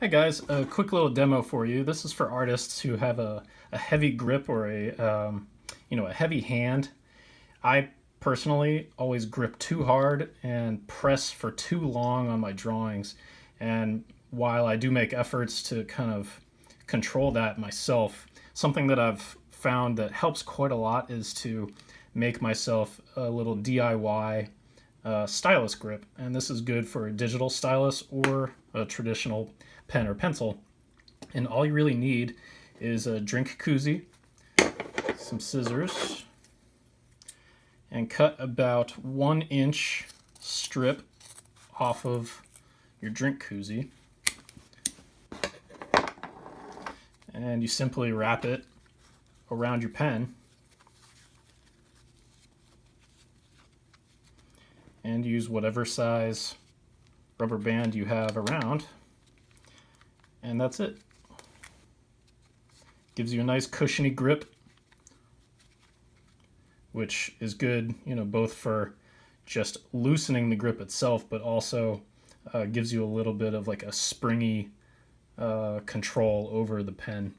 Hi guys, a quick little demo for you. This is for artists who have a heavy grip or a heavy hand. I personally always grip too hard and press for too long on my drawings. And while I do make efforts to kind of control that myself, something that I've found that helps quite a lot is to make myself a little DIY stylus grip. And this is good for a digital stylus or a traditional pen or pencil. And all you really need is a drink koozie, some scissors, and cut about 1 inch strip off of your drink koozie. And you simply wrap it around your pen and use whatever size rubber band you have around, and that's it. Gives you a nice cushiony grip, which is good, both for just loosening the grip itself, but also gives you a little bit of like a springy control over the pen.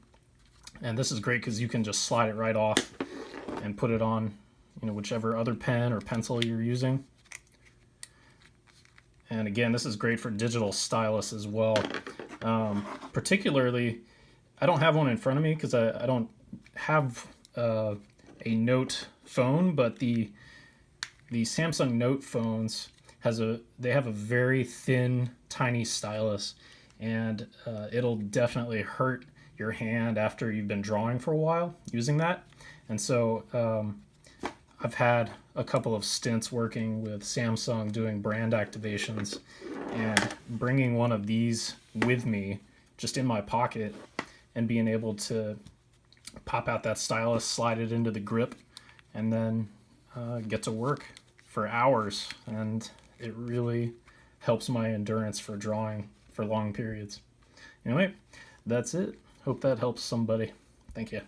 And this is great because you can just slide it right off and put it on, whichever other pen or pencil you're using. And again, this is great for digital stylus as well. Particularly, I don't have one in front of me because I don't have a Note phone, but the Samsung Note phones they have a very thin, tiny stylus, and it'll definitely hurt your hand after you've been drawing for a while using that. And so I've had a couple of stints working with Samsung doing brand activations, and bringing one of these with me just in my pocket and being able to pop out that stylus, slide it into the grip, and then get to work for hours. And it really helps my endurance for drawing for long periods. Anyway, that's it. Hope that helps somebody. Thank you.